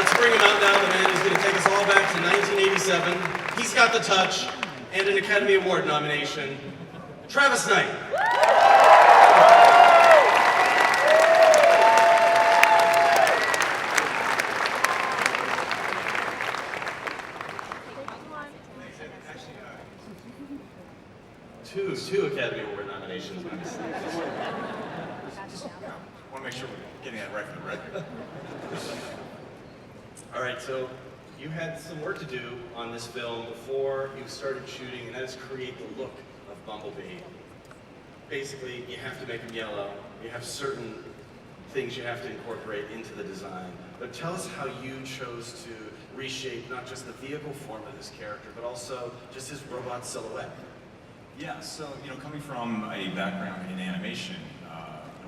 Let's bring him out now, the man who's going to take us all back to 1987. He's got the touch and an Academy Award nomination. Travis Knight. Two Academy Award nominations. Just want to make sure we're getting that right for the record. All right, so you had some work to do on this film before you started shooting, and that is create the look of Bumblebee. Basically, you have to make him yellow. You have certain things you have to incorporate into the design. But tell us how you chose to reshape not just the vehicle form of this character, but also just his robot silhouette. Yeah, so, coming from a background in animation,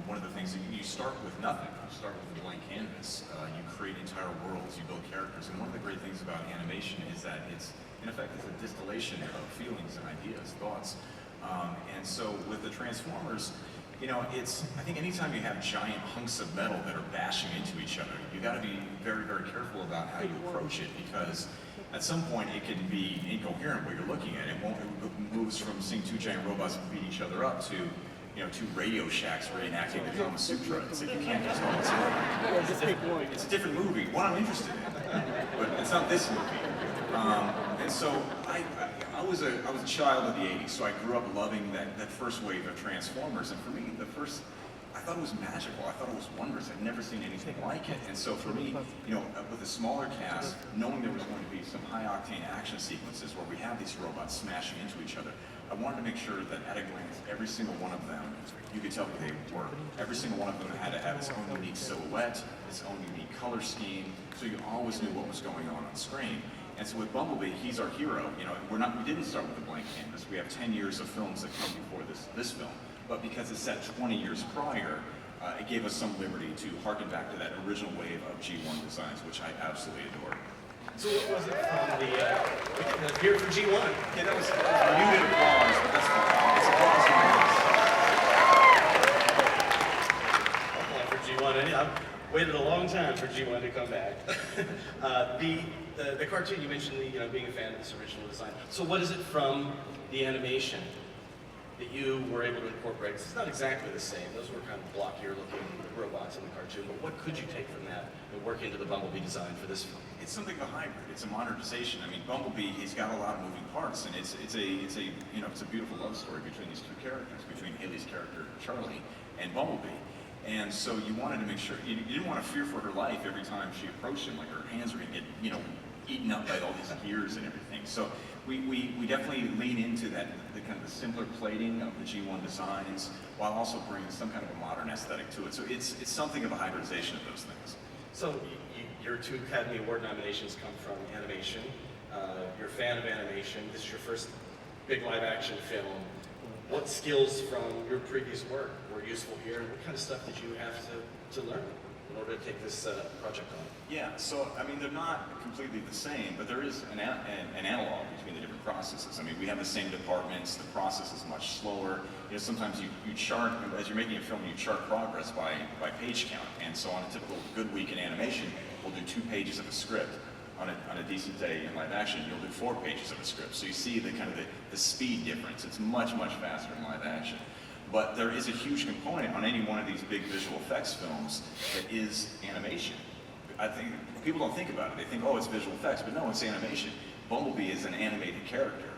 one of the things that you start with nothing. You start with a blank canvas. You create entire worlds, you build characters, and one of the great things about animation is that it's, in effect, it's a distillation of feelings and ideas, thoughts. And so with the Transformers, I think anytime you have giant hunks of metal that are bashing into each other, you got to be very, very careful about how you approach it, because at some point it can be incoherent what you're looking at. It moves from seeing two giant robots beat each other up to two Radio Shacks reenacting the Kama Sutra. It's like you can't just always it's a different movie, one I'm interested in, but it's not this movie. And so I was a child of the 80s, so I grew up loving that first wave of Transformers, and for me, I thought it was magical. I thought it was wondrous. I'd never seen anything like it. And so for me, with a smaller cast, knowing there was going to be some high-octane action sequences where we have these robots smashing into each other, I wanted to make sure that at a glance, every single one of them, you could tell who they were. Every single one of them had to have its own unique silhouette, its own unique color scheme, so you always knew what was going on screen. And so with Bumblebee, he's our hero. We didn't start with a blank canvas. We have 10 years of films that come before this film. But because it's set 20 years prior, it gave us some liberty to harken back to that original wave of G1 designs, which I absolutely adore. So what was it from the here for G1? Yeah, that was muted applause, but that's fine. It's applause on for G1. I've waited a long time for G1 to come back. The cartoon, you mentioned being a fan of this original design. So what is it from the animation that you were able to incorporate? It's not exactly the same. Those were kind of blockier looking robots in the cartoon, but what could you take from that and work into the Bumblebee design for this film? It's something of a hybrid. It's a modernization. I mean, Bumblebee, he's got a lot of moving parts, and it's a beautiful love story between these two characters, between Hailee's character Charlie and Bumblebee. And so you wanted to make sure you didn't want to fear for her life every time she approached him, like her hands were gonna get eaten up by all these gears and everything. So we definitely lean into that, the kind of the simpler plating of the G1 designs, while also bringing some kind of a modern aesthetic to it. So it's something of a hybridization of those things. So your two Academy Award nominations come from animation. You're a fan of animation. This is your first big live action film. What skills from your previous work were useful here, and what kind of stuff did you have to learn in order to take this project on? Yeah, so I mean, they're not completely the same, but there is an analog between the different processes. I mean, we have the same departments, the process is much slower. Sometimes you chart, as you're making a film, you chart progress by page count. And so on a typical good week in animation, we'll do 2 pages of a script. On a decent day in live action, you'll do 4 pages of a script. So you see the kind of the speed difference. It's much, much faster in live action. But there is a huge component on any one of these big visual effects films that is animation. I think people don't think about it. They think, oh, it's visual effects, but no, it's animation. Bumblebee is an animated character.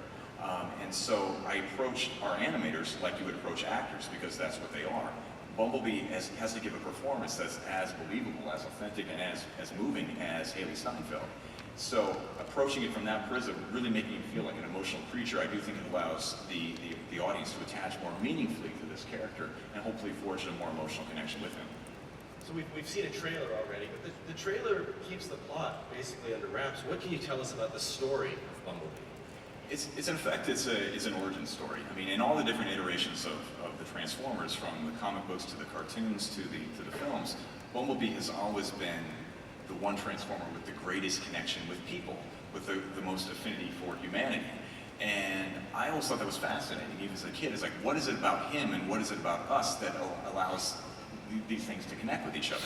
And so I approached our animators like you would approach actors, because that's what they are. Bumblebee has to give a performance that's as believable, as authentic, and as moving as Hailee Steinfeld. So approaching it from that prism, really making him feel like an emotional creature, I do think it allows the audience to attach more meaningfully to this character and hopefully forge a more emotional connection with him. So we've seen a trailer already, but the trailer keeps the plot basically under wraps. What can you tell us about the story of Bumblebee? It's in effect, it's an origin story. I mean, in all the different iterations of the Transformers, from the comic books to the cartoons to the films, Bumblebee has always been the one Transformer with the greatest connection with people, with the most affinity for humanity. And I always thought that was fascinating, even as a kid. It's like, what is it about him and what is it about us that allows these things to connect with each other?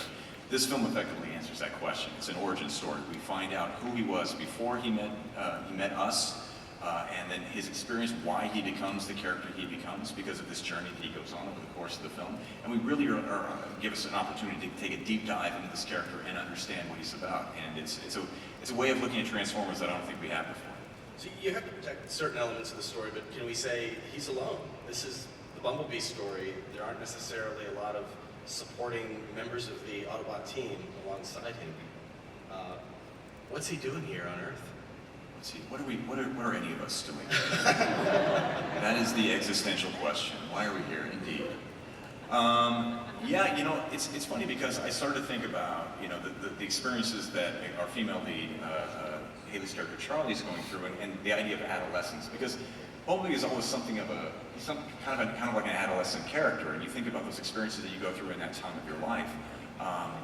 This film effectively answers that question. It's an origin story. We find out who he was before he met us, and then his experience, why he becomes the character he becomes because of this journey that he goes on over the course of the film. And we really give us an opportunity to take a deep dive into this character and understand what he's about. And it's a way of looking at Transformers that I don't think we had before. So you have to protect certain elements of the story, but can we say he's alone? This is the Bumblebee story. There aren't necessarily a lot of supporting members of the Autobot team alongside him. What's he doing here on Earth? Let's see, what are any of us doing? That is the existential question. Why are we here, indeed? Yeah, you know, it's funny because I started to think about, you know, the experiences that our female lead, Hailee's character Charlie, is going through, and the idea of adolescence. Because Bumblebee is always something of kind of like an adolescent character, and you think about those experiences that you go through in that time of your life,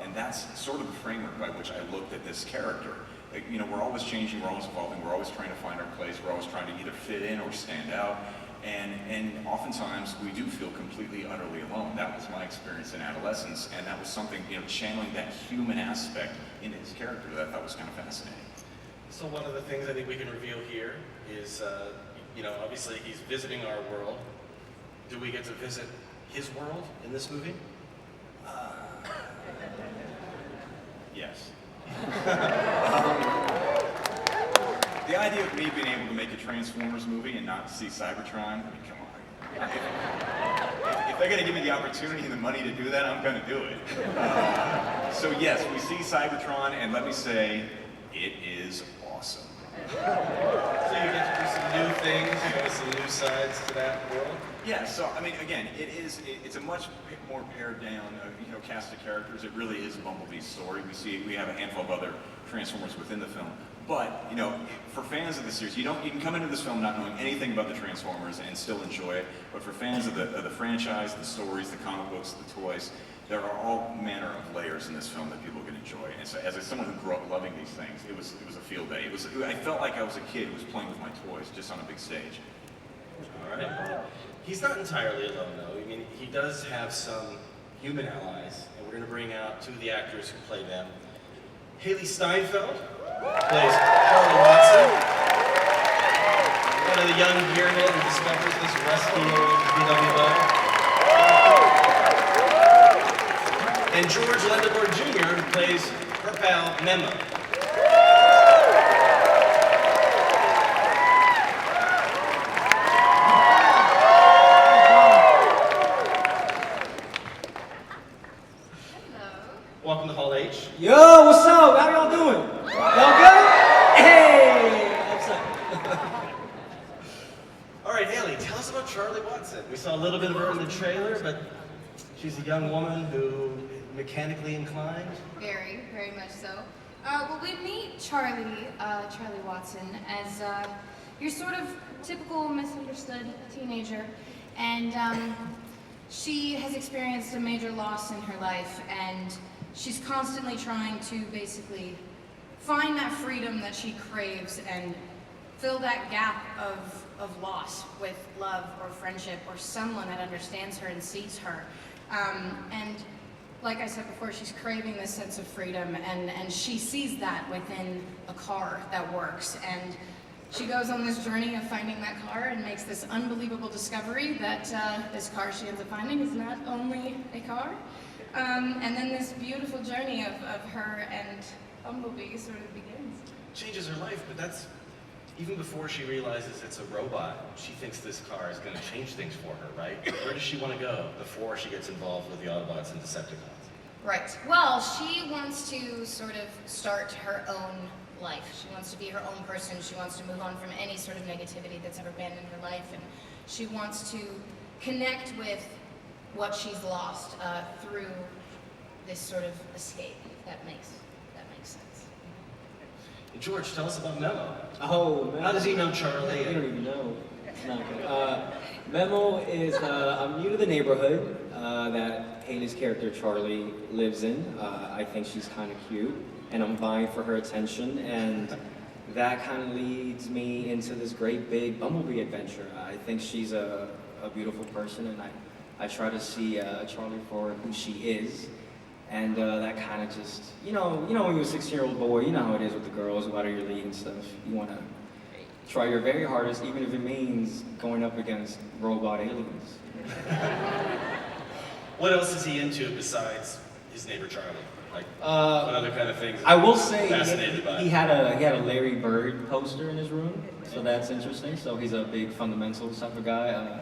and that's sort of the framework by which I looked at this character. Like, you know, we're always changing, we're always evolving, we're always trying to find our place, we're always trying to either fit in or stand out, and oftentimes we do feel completely, utterly alone. That was my experience in adolescence, and that was something, you know, channeling that human aspect in his character that I thought was kind of fascinating. So one of the things I think we can reveal here is, you know, obviously he's visiting our world. Do we get to visit his world in this movie? Yes. The idea of me being able to make a Transformers movie and not see Cybertron, I mean, come on. If they're going to give me the opportunity and the money to do that, I'm going to do it. So yes, we see Cybertron, and let me say, it is awesome. So you get to do some new things, you know, some new sides to that world? Yeah, so I mean, again, it's a much more pared down, you know, cast of characters. It really is Bumblebee's story. We have a handful of other Transformers within the film, but you know, for fans of the series, you can come into this film not knowing anything about the Transformers and still enjoy it. But for fans of the franchise, the stories, the comic books, the toys, there are all manner of layers in this film that people can enjoy. And so, as someone who grew up loving these things, it was a field day. I felt like I was a kid who was playing with my toys just on a big stage. All right. He's not entirely alone, though. I mean, he does have some human allies, and we're going to bring out two of the actors who play them. Hailee Steinfeld plays Charlie Watson, one of the young gearmen who discovers this rescue VW bug. And George Lendemore Jr., who plays her pal Memo. Welcome to Hall H. Yo, what's up? How y'all doing? Y'all good? Hey! What's up? All right, Hailee, tell us about Charlie Watson. We saw a little bit of her in the trailer, but she's a young woman who mechanically inclined. Very, very much so. Well, we meet Charlie Watson as your sort of typical misunderstood teenager, and she has experienced a major loss in her life, and she's constantly trying to basically find that freedom that she craves and fill that gap of loss with love or friendship or someone that understands her and sees her. And like I said before, she's craving this sense of freedom, and she sees that within a car that works. And she goes on this journey of finding that car and makes this unbelievable discovery that this car she ends up finding is not only a car. And then this beautiful journey of her and Bumblebee sort of begins. Changes her life, but that's even before she realizes it's a robot. She thinks this car is going to change things for her, right? Where does she want to go before she gets involved with the Autobots and Decepticons? Right. Well, she wants to sort of start her own life. She wants to be her own person. She wants to move on from any sort of negativity that's ever been in her life, and she wants to connect with what she's lost through this sort of escape. If that makes sense. And George, tell us about Memo. Oh, Memo. How does he know Charlie? I don't even know. It's not good. Memo is, I'm new to the neighborhood that Hailee's character Charlie lives in. I think she's kind of cute, and I'm vying for her attention, and that kind of leads me into this great big Bumblebee adventure. I think she's a beautiful person, and I try to see Charlie for who she is. And that kind of just, when you're a 16-year-old boy, you know how it is with the girls, what are your league and stuff. You want to try your very hardest, even if it means going up against robot aliens. What else is he into besides his neighbor Charlie? Like, what other kind of things? I will say Fascinated by. he had a Larry Bird poster in his room, so that's interesting. So he's a big fundamentals type of guy.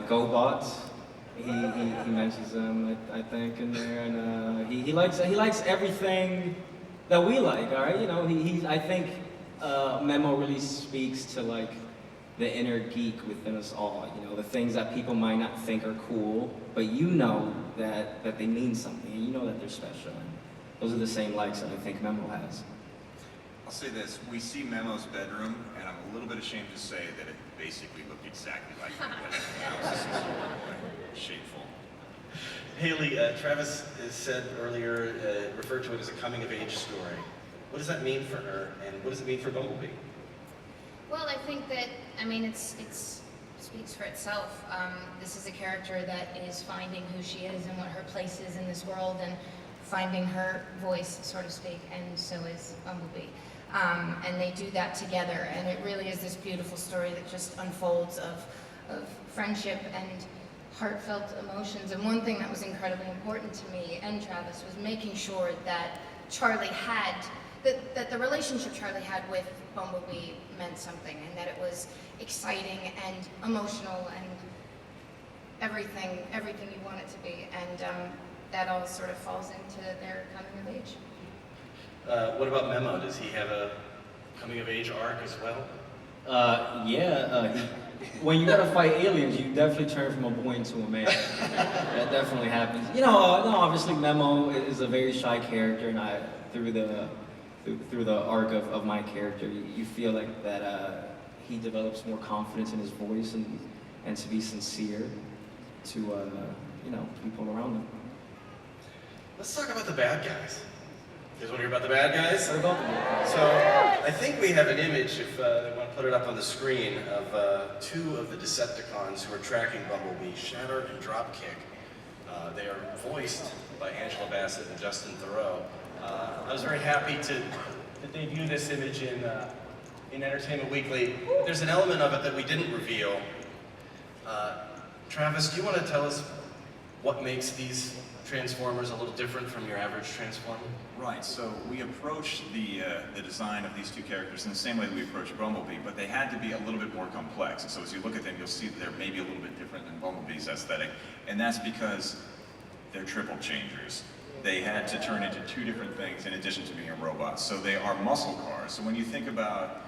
GoBots. He mentions them, I think, in there, and he likes everything that we like. All right, I think Memo really speaks to like the inner geek within us all. The things that people might not think are cool, but that they mean something, and that they're special. And those are the same likes that I think Memo has. I'll say this, we see Memo's bedroom, and I'm a little bit ashamed to say that it basically looked exactly like my bedroom. This is shameful. Hailee, Travis said earlier, referred to it as a coming-of-age story. What does that mean for her, and what does it mean for Bumblebee? Well, I think that, it speaks for itself. This is a character that is finding who she is and what her place is in this world, and finding her voice, so to speak, and so is Bumblebee. And they do that together, and it really is this beautiful story that just unfolds of friendship and heartfelt emotions. And one thing that was incredibly important to me and Travis was making sure that Charlie had, that the relationship Charlie had with Bumblebee meant something, and that it was exciting and emotional and everything you want it to be. And that all sort of falls into their coming of age. What about Memo? Does he have a coming-of-age arc as well? When you gotta fight aliens, you definitely turn from a boy into a man. That definitely happens. Obviously Memo is a very shy character, and through the arc of my character, you feel like that he develops more confidence in his voice and to be sincere to people around him. Let's talk about the bad guys. You guys want to hear about the bad guys? What about the bad guys? So, I think we have an image, if they want to put it up on the screen, of two of the Decepticons who are tracking Bumblebee, Shatter and Dropkick. They are voiced by Angela Bassett and Justin Theroux. I was very happy to debut this image in Entertainment Weekly. There's an element of it that we didn't reveal. Travis, do you want to tell us what makes these Transformers a little different from your average Transformer? Right, so we approached the design of these two characters in the same way that we approached Bumblebee, but they had to be a little bit more complex. And so as you look at them, you'll see that they're maybe a little bit different than Bumblebee's aesthetic. And that's because they're triple changers. They had to turn into two different things in addition to being a robot. So they are muscle cars. So when you think about,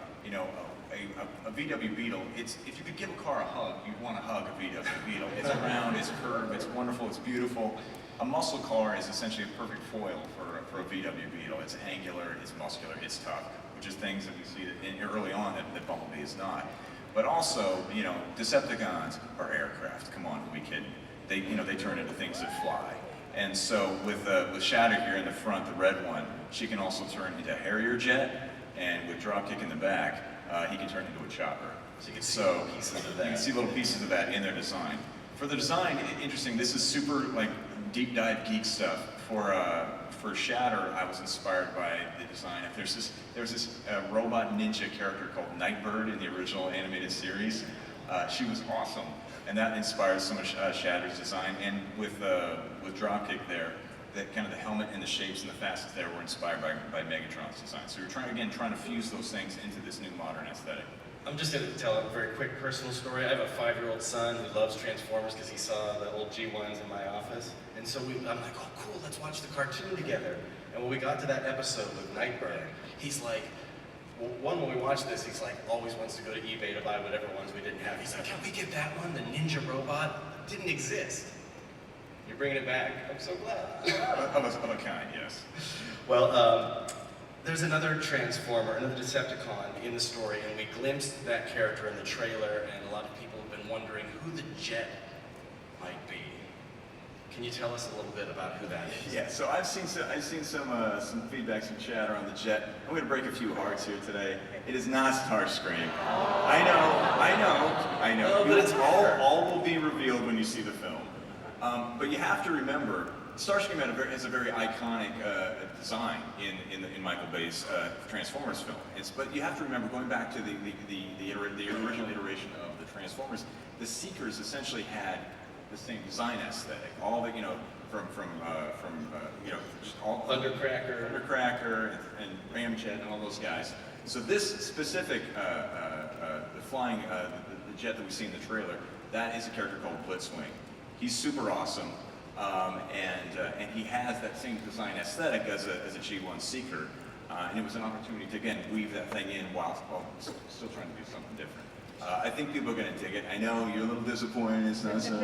a VW Beetle, if you could give a car a hug, you'd want to hug a VW Beetle. It's round, it's curved, it's wonderful, it's beautiful. A muscle car is essentially a perfect foil for a VW Beetle. It's angular, it's muscular, it's tough, which is things that we see early on that Bumblebee is not. But also, Decepticons are aircraft. Come on, who we kidding? They turn into things that fly. And so with Shatter here in the front, the red one, she can also turn into a Harrier jet, and with Dropkick in the back, he can turn into a chopper. So you can see little pieces of that. You can see little pieces of that in their design. For the design, interesting, this is super deep dive geek stuff. For Shatter, I was inspired by the design. There was this robot ninja character called Nightbird in the original animated series. She was awesome, and that inspired some of Shatter's design. And with Dropkick there, that kind of the helmet and the shapes and the facets there were inspired by Megatron's design. So you're trying to fuse those things into this new modern aesthetic. I'm just going to tell a very quick personal story. I have a 5-year-old son who loves Transformers because he saw the old G1s in my office. And so I'm like, oh cool, let's watch the cartoon together. And when we got to that episode with Nightbird, he's like, when we watched this, he's like, always wants to go to eBay to buy whatever ones we didn't have. He's like, can we get that one? The ninja robot didn't exist. You're bringing it back. I'm so glad. Of a kind, yes. Well, there's another Transformer, another Decepticon in the story, and we glimpsed that character in the trailer, and a lot of people have been wondering who the Jet might be. Can you tell us a little bit about who that is? Yeah, so I've seen some feedback, some chatter on the Jet. I'm going to break a few hearts here today. It is not Starscream. I know. No, but it's all will be revealed when you see the film. But you have to remember, Starscream has a very iconic design in Michael Bay's Transformers film. But you have to remember, going back to the original iteration of the Transformers, the Seekers essentially had the same design aesthetic. All the, just all Thundercracker and Ramjet and all those guys. So this specific the flying the jet that we see in the trailer, that is a character called Blitzwing. He's super awesome, and he has that same design aesthetic as a G1 Seeker, and it was an opportunity to again weave that thing in while still trying to do something different. I think people are going to dig it. I know you're a little disappointed. It's not so,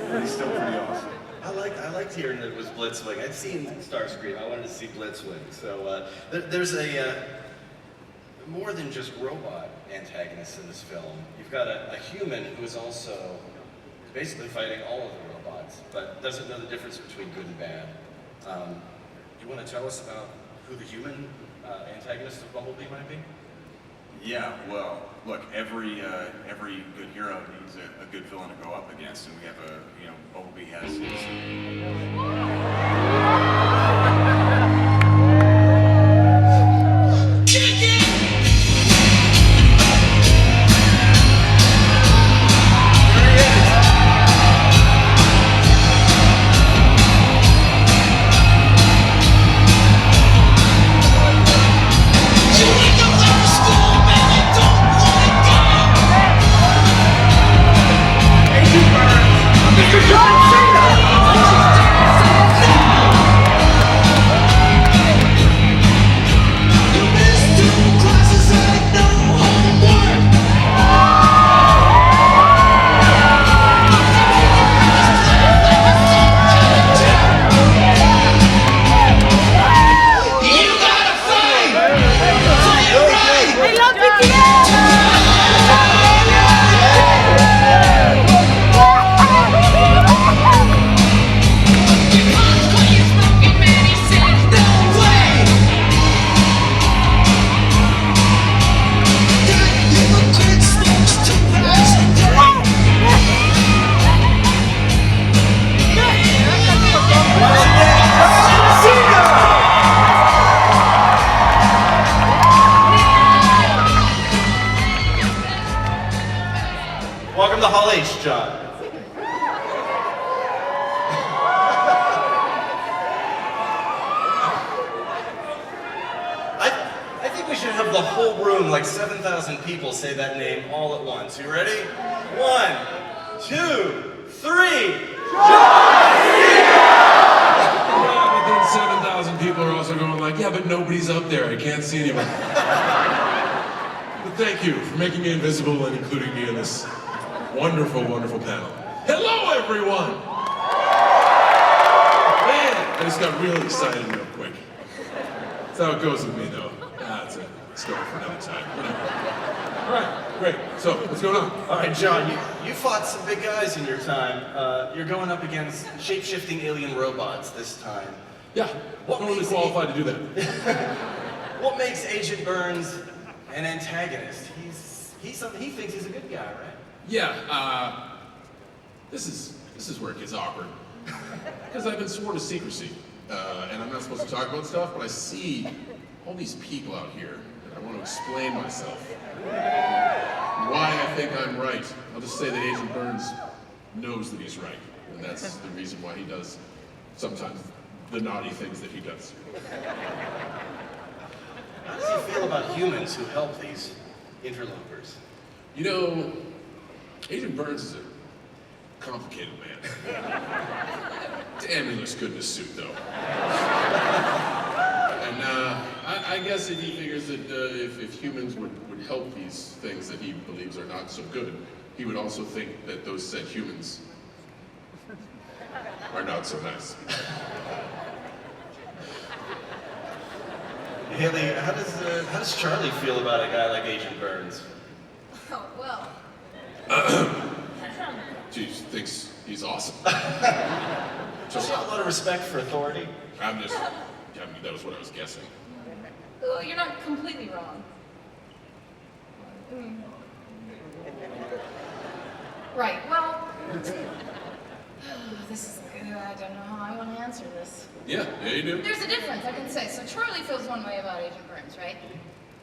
but he's still pretty awesome. I liked hearing that it was Blitzwing. I'd seen Starscream. I wanted to see Blitzwing. So there's a more than just robot antagonists in this film. You've got a human who is also basically fighting all of the robots, but doesn't know the difference between good and bad. Do you want to tell us about who the human antagonist of Bumblebee might be? Yeah, well, look, every good hero needs a good villain to go up against, and we have Bumblebee has his. Welcome to Hall H, John. I think we should have the whole room, like 7,000 people, say that name all at once. You ready? 1, 2, 3. Yeah, but then 7,000 people are also going like, yeah, but nobody's up there. I can't see anyone. But thank you for making me invisible and including me in this wonderful, wonderful panel. Hello, everyone! Man, I just got really excited real quick. That's how it goes with me, though. It's a story for another time. Whatever. All right, great. So, what's going on? All right, John, you fought some big guys in your time. You're going up against shape-shifting alien robots this time. Yeah, I'm really qualified to do that. What makes Agent Burns an antagonist? He thinks he's a good guy, right? Yeah, this is where it gets awkward. Because I've been sworn to secrecy, and I'm not supposed to talk about stuff, but I see all these people out here, and I want to explain myself. Why I think I'm right. I'll just say that Agent Burns knows that he's right, and that's the reason why he does sometimes the naughty things that he does. How does he feel about humans who help these interlopers? You know, Agent Burns is a complicated man. Damn, he looks good in a suit, though. And I guess if he figures that if humans would help these things that he believes are not so good, he would also think that those said humans are not so nice. Hailee, how does Charlie feel about a guy like Agent Burns? Oh, well. She thinks he's awesome. Does she have a lot of respect for authority? I mean, that was what I was guessing. Oh, you're not completely wrong. Right, well, This is good. I don't know how I want to answer this. Yeah, you do. There's a difference, I can say. So Charlie feels one way about Agent Burns, right?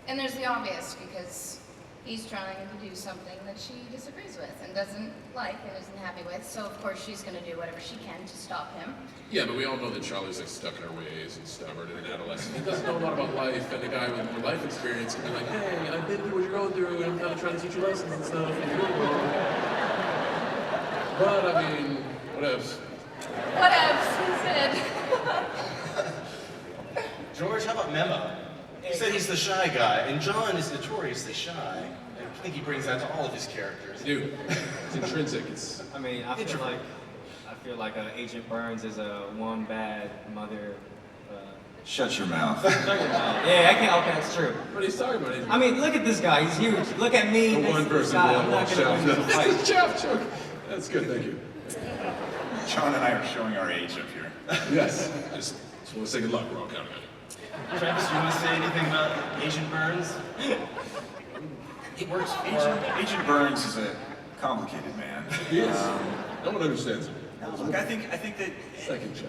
And there's the obvious, because he's trying to do something that she disagrees with and doesn't like and isn't happy with. So of course she's going to do whatever she can to stop him. Yeah, but we all know that Charlie's like stuck in her ways and stubborn and an adolescent. He doesn't know a lot about life, and a guy with more life experience can be like, hey, I've been through what you're going through, and I'm kind of trying to teach you lessons and stuff, and you're doing wrong. But I mean, whatevs. Whatevs, he said. George, how about Memo? You said he's the shy guy, and John is notoriously shy. And I think he brings that to all of his characters. Dude, it's intrinsic. It's I mean, I feel like Agent Burns is a one bad mother. Shut your mouth. Yeah, I can't. Okay, that's true. what he's talking about. I mean, look at this guy. He's huge. Look at me. The next one to this person guy. going I'm not off gonna win shelf. this fight. This is Jeff joke. That's good, thank you. John and I are showing our age up here. Yes. Just want to say good luck. We're all counting on you. Travis, do you want to say anything about Agent Burns? He works for... Agent Burns is a complicated man. He is. No one understands him. Look, I think that. Second check.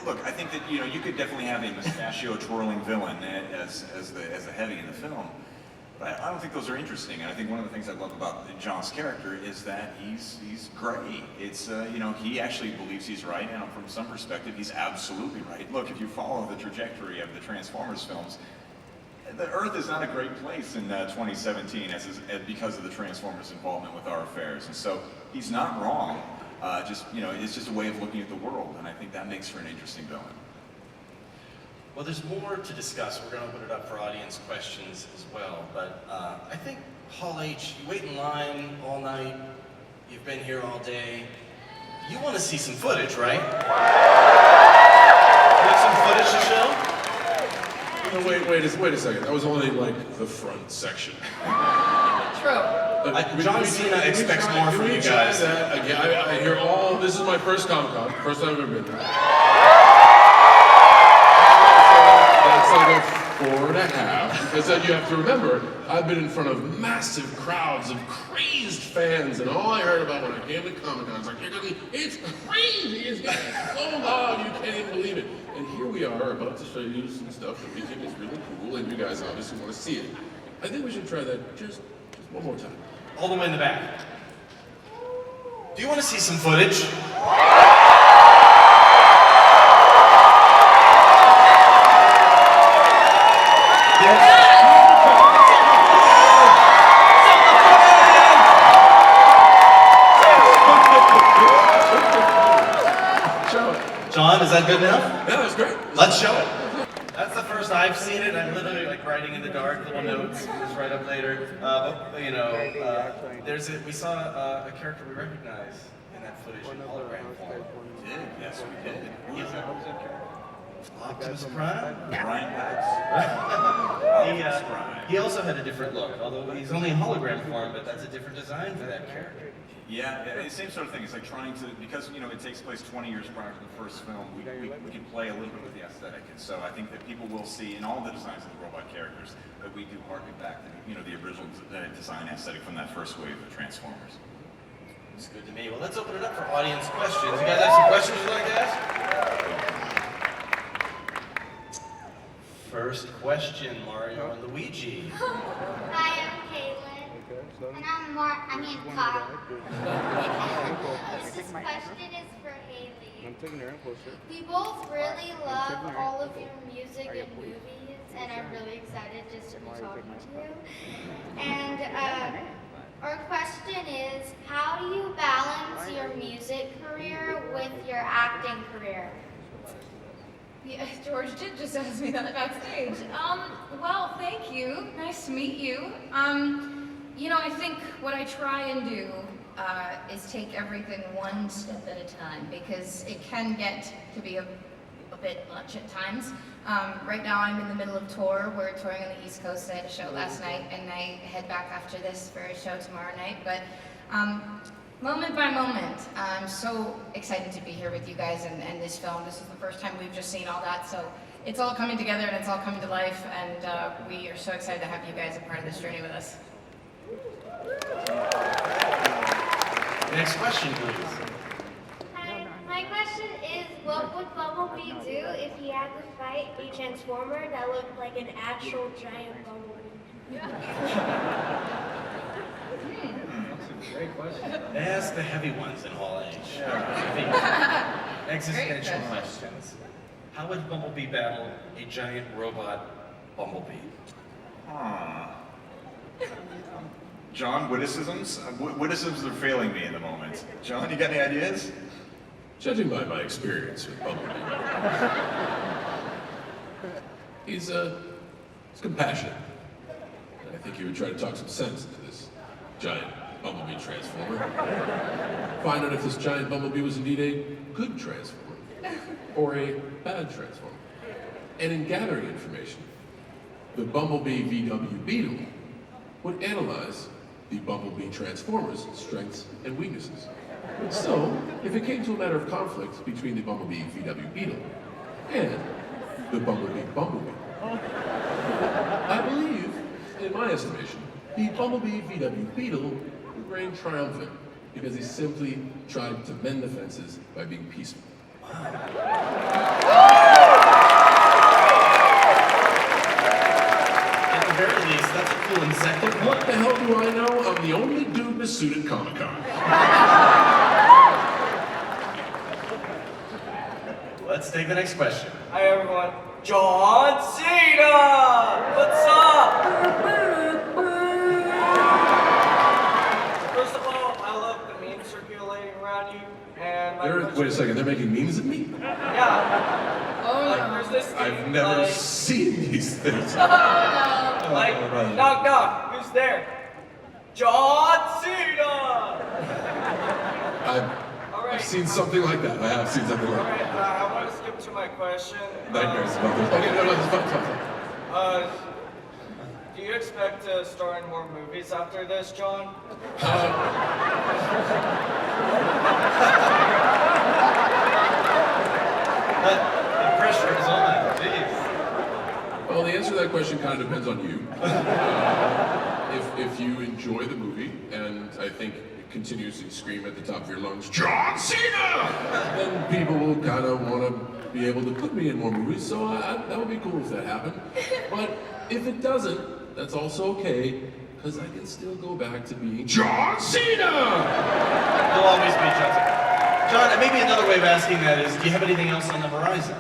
Look, I think that you could definitely have a mustachio twirling villain as the heavy in the film, but I don't think those are interesting. And I think one of the things I love about John's character is that he's gray. It's he actually believes he's right, and from some perspective, he's absolutely right. Look, if you follow the trajectory of the Transformers films, the Earth is not a great place in 2017 because of the Transformers' involvement with our affairs, and so he's not wrong. It's just a way of looking at the world, and I think that makes for an interesting villain. Well, there's more to discuss. We're going to open it up for audience questions as well. But I think, Hall H, you wait in line all night. You've been here all day. You want to see some footage, right? You have some footage to show? No, wait a second. That was only like the front section. True. John Cena expects more from you guys. Again, I hear all. This is my first Comic-Con. First time I've ever been there. That's like a 4.5. Because then you have to remember, I've been in front of massive crowds of crazed fans, and all I heard about when I came to Comic-Con is like, it's crazy. It's getting so loud, you can't even believe it. And here we are, about to show you some stuff that we think is really cool, and you guys obviously want to see it. I think we should try that just one more time. All the way in the back. Do you want to see some footage? John, is that good enough? Yeah, that's great. Let's show it. That's the first I've seen it. I'm literally like writing in the dark, little notes. We'll just write up later. We saw a character we recognize in that footage in hologram form. We did, yes, we did. He's Optimus Prime. Brian He also had a different look, although he's only in hologram form, but that's a different design for that character. Yeah, the same sort of thing. It's like trying to, because it takes place 20 years prior to the first film, we can play a little bit with the aesthetic. And so I think that people will see in all the designs of the robot characters that we do harken back to the original design aesthetic from that first wave of Transformers. It's good to me. Well, let's open it up for audience questions. You guys have some questions you'd like to ask? First question, Mario and Luigi. Hi, I'm Caitlin. And I mean Kyle. This question is for Hailee. We both really love all of your music and movies, and I'm really excited just to be talking to you. And our question is, how do you balance your music career with your acting career? Yeah, George did just ask me that backstage. Well, thank you. Nice to meet you. I think what I try and do is take everything one step at a time, because it can get to be a bit much at times. Right now I'm in the middle of tour. We're touring on the East Coast. I had a show last night, and I head back after this for a show tomorrow night. But moment by moment, I'm so excited to be here with you guys and this film. This is the first time we've just seen all that, so it's all coming together and it's all coming to life, and we are so excited to have you guys a part of this journey with us. Next question, please. Hi, What would Bumblebee do if he had to fight a Transformer that looked like an actual giant Bumblebee? That's a great question. Ask the heavy ones in Hall H. Heavy, existential questions. How would Bumblebee battle a giant robot Bumblebee? John, witticisms? Witticisms are failing me in the moment. John, you got any ideas? Judging by my experience with Bumblebee, he's compassionate. And I think he would try to talk some sense into this giant Bumblebee Transformer. Find out if this giant Bumblebee was indeed a good Transformer or a bad Transformer. And in gathering information, the Bumblebee VW Beetle would analyze the Bumblebee Transformer's strengths and weaknesses. So, if it came to a matter of conflict between the Bumblebee VW Beetle and the Bumblebee, I believe, in my estimation, the Bumblebee VW Beetle would reign triumphant because he simply tried to mend the fences by being peaceful. At the very least, that's a cool incentive. What the hell do I know? I'm the only dude in a suit at Comic-Con. Let's take the next question. Hi everyone. John Cena! What's up? First of all, I love the memes circulating around you, and my Wait a second, they're making memes of me? Yeah. Oh Like, no. there's this I've thing, never like, seen these things. like, knock knock, who's there? John Cena! I've seen something like that. I have seen something like that. Alright, I want to skip to my question. Nightmares about this. Okay, no, it's fine. Do you expect to star in more movies after this, John? The pressure is on. Jeez. Well, the answer to that question kind of depends on you. If you enjoy the movie, and I think it continuously scream at the top of your lungs, John Cena! Then people will kind of want to be able to put me in more movies, so that would be cool if that happened. But if it doesn't, that's also okay, because I can still go back to being John Cena! You'll always be John Cena. John, maybe another way of asking that is, do you have anything else on the horizon?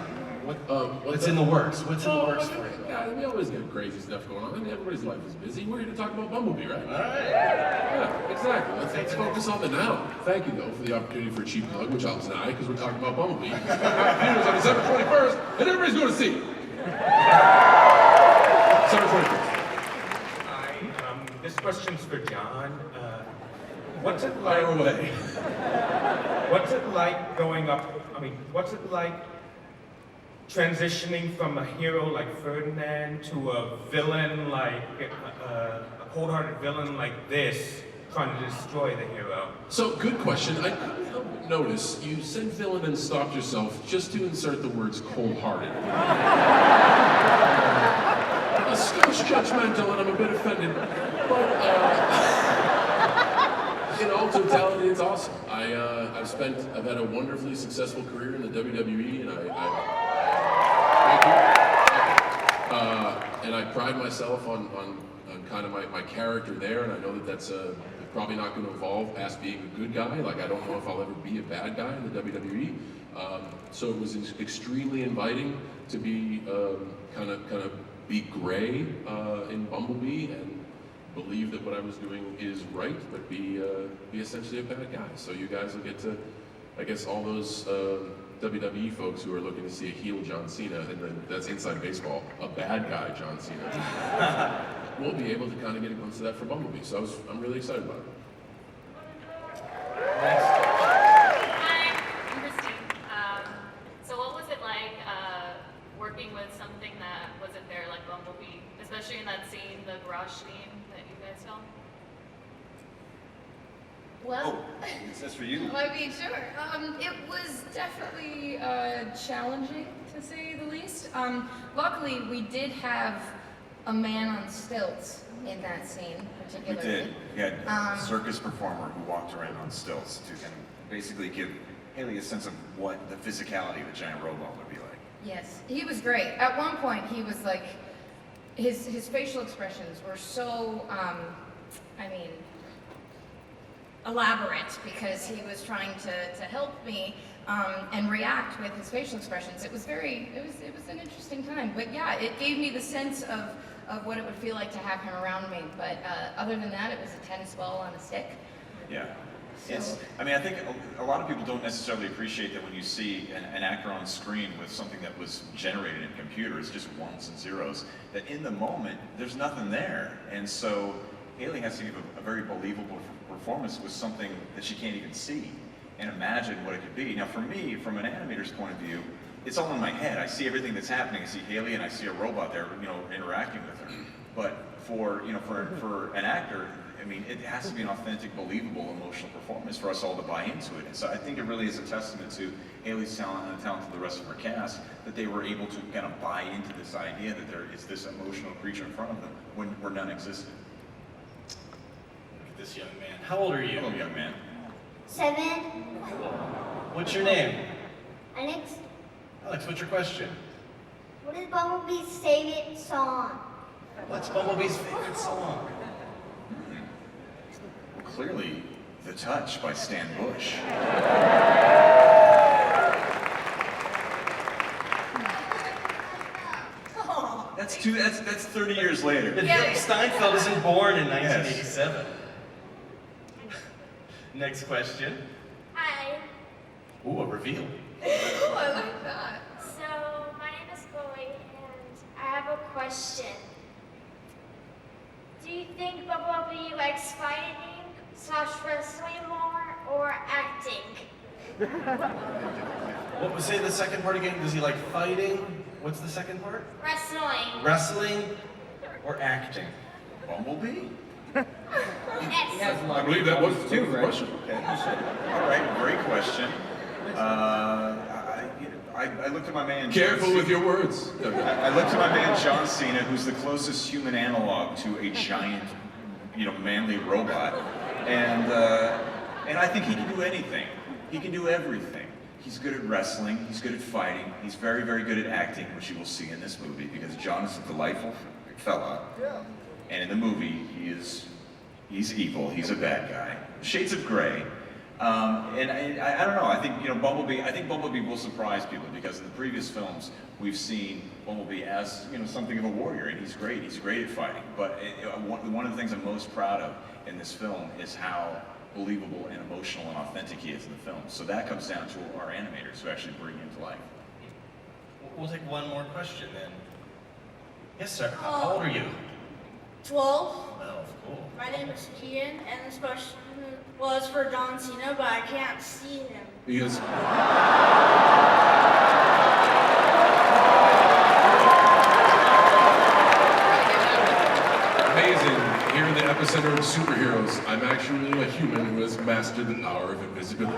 What's in the works? What's in the works for you? Yeah, we always get crazy stuff going on. I mean, everybody's life is busy. We're here to talk about Bumblebee, right? All right. Yeah, exactly. Let's focus on the now. Thank you, though, for the opportunity for a cheap plug, which I'll deny because we're talking about Bumblebee. Theaters on December 21st, and everybody's going to see it. December 21st. Hi, this question's for John. What's it Fire like? away. What's it like growing up? What's it like transitioning from a hero like Ferdinand to a villain like a cold-hearted villain like this, trying to destroy the hero? So, good question. I couldn't help but notice you said villain and stopped yourself just to insert the words cold-hearted. A skosh judgmental, and I'm a bit offended. But, in all totality, it's awesome. I've had a wonderfully successful career in the WWE, and and I pride myself on kind of my character there, and I know that that's probably not going to evolve past being a good guy. Like, I don't know if I'll ever be a bad guy in the WWE. So it was extremely inviting to be kind of be gray in Bumblebee and believe that what I was doing is right, but be essentially a bad guy. So you guys will get to, I guess, all those WWE folks who are looking to see a heel John Cena, and then that's inside baseball, a bad guy John Cena. We'll be able to kind of get a glimpse of that for Bumblebee. So I'm really excited about it. Hi, I'm Christine. So what was it like working with something that wasn't there like Bumblebee, especially in that scene, the garage scene that you guys filmed? Well, That's for you. I mean, sure. It was definitely challenging, to say the least. Luckily, we did have a man on stilts in that scene, We particularly. did. We had a circus performer who walked around on stilts to kind of basically give Hailee a sense of what the physicality of a giant robot would be like. Yes, he was great. At one point, he was like, his facial expressions were so, I mean, elaborate because he was trying to help me and react with his facial expressions. It was it was an interesting time. But yeah, it gave me the sense of what it would feel like to have him around me. But other than that, it was a tennis ball on a stick. Yeah. So, I mean, I think a lot of people don't necessarily appreciate that when you see an actor on screen with something that was generated in a computer, it's just ones and zeros, that in the moment, there's nothing there. And so Hailee has to give a very believable performance with something that she can't even see and imagine what it could be. Now for me, from an animator's point of view, it's all in my head. I see everything that's happening. I see Hailee and I see a robot there, interacting with her. But for an actor, I mean, it has to be an authentic, believable, emotional performance for us all to buy into it. And so I think it really is a testament to Hailee's talent and the talent of the rest of her cast that they were able to kind of buy into this idea that there is this emotional creature in front of them where none existed. Look at this young man. How old are you? Hello, young man. 7. What's your name? Alex, Alex, what's your question? what is Bumblebee's favorite song? What's Bumblebee's favorite song? Clearly, The Touch by Stan Bush. That's 30 years later. Hailee Steinfeld isn't born in 1987. Next question. Hi. Ooh, a reveal. ooh, I like that. So, my name is Chloe, and I have a question. Do you think Bumblebee likes fighting/wrestling more or acting? What was say the second part again? Does he like fighting? What's the second part? Wrestling. Wrestling or acting? Bumblebee? Yes. I believe that was the question. All right, great question. I looked at my man. Careful with your words. I looked at my man John Cena, who's the closest human analog to a giant, manly robot, and I think he can do anything. He can do everything. He's good at wrestling. He's good at fighting. He's very, very good at acting, which you will see in this movie because John is a delightful fella, and in the movie he's evil. He's a bad guy. Shades of gray. And I don't know. I think Bumblebee. I think Bumblebee will surprise people because in the previous films we've seen Bumblebee as something of a warrior, and he's great. He's great at fighting. But one of the things I'm most proud of in this film is how believable and emotional and authentic he is in the film. So that comes down to our animators who actually bring him to life. We'll take one more question then. Yes, sir. How old are you? 12. 12. Cool. My name is Kian, and this question was for John Cena, but I can't see him. Because amazing, here in the epicenter of superheroes, I'm actually a human who has mastered the power of invisibility.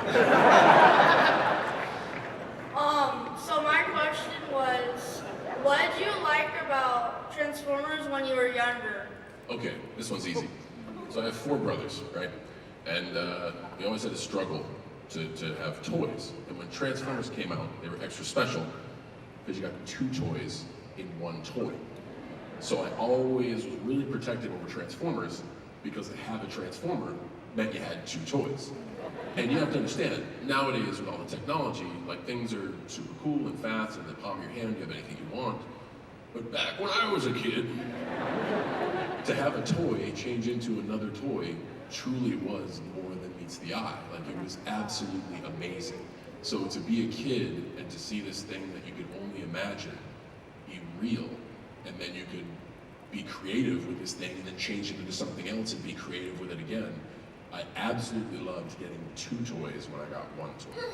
So my question was, what did you like about Transformers when you were younger? Okay, this one's easy. So I have 4 brothers, right? And we always had to struggle to have toys. And when Transformers came out, they were extra special because you got 2 toys in 1 toy. So I always was really protective over Transformers because to have a Transformer meant you had 2 toys. And you have to understand, nowadays with all the technology, like things are super cool and fast, and in the palm of your hand you have anything you want. But back when I was a kid, to have a toy change into another toy truly was more than meets the eye. Like it was absolutely amazing. So to be a kid and to see this thing that you could only imagine be real, and then you could be creative with this thing and then change it into something else and be creative with it again. I absolutely loved getting 2 toys when I got 1 toy.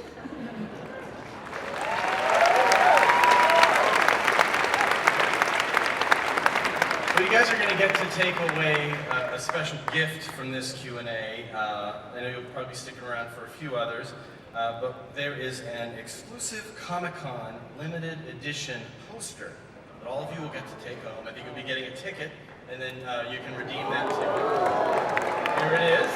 Well, you guys are going to get to take away a special gift from this Q&A. I know you'll probably be sticking around for a few others, but there is an exclusive Comic-Con limited edition poster that all of you will get to take home. I think you'll be getting a ticket, and then you can redeem that ticket. Here it is.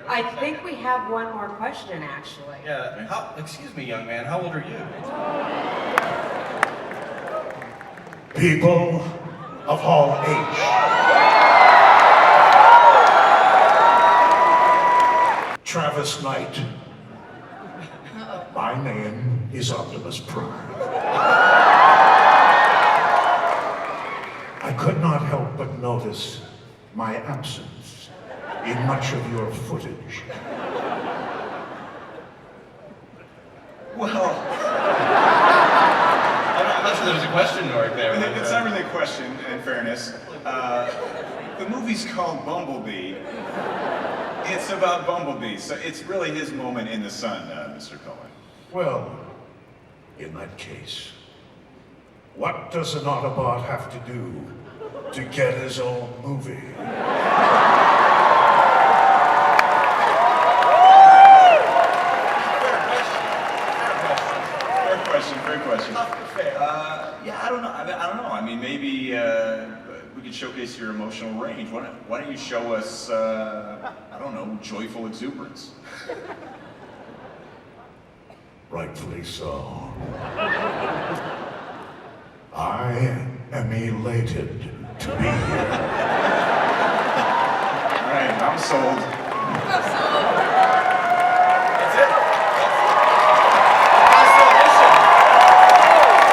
I think we have one more question, actually. Yeah, excuse me, young man, how old are you? People of all age. Travis Knight. My name is Optimus Prime. I could not help but notice my absence in much of your footage. Well, I'm not sure there's a question mark there. it's not really a question, in fairness. The movie's called Bumblebee. It's about Bumblebee, so it's really his moment in the sun, Mr. Cohen. Well, in that case, what does an Autobot have to do to get his own movie? Fair question. Yeah, I don't know. I don't know. I mean, maybe we could showcase your emotional range. Why don't you show us, I don't know, joyful exuberance? Rightfully so. I am elated to be here. All right, I'm sold. That's it. Last audition.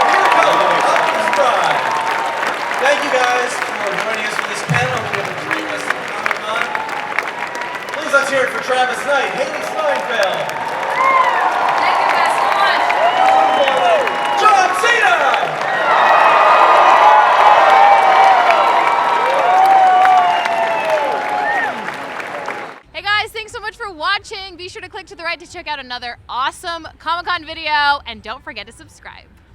Here we go, Optimus Prime. Thank you guys for joining us for this panel. We have a great rest of the Comic-Con. Please let's hear it for Travis Knight, Hailee Steinfeld. Thank you guys so much. Cena! Hey guys, thanks so much for watching. Be sure to click to the right to check out another awesome Comic-Con video, and don't forget to subscribe.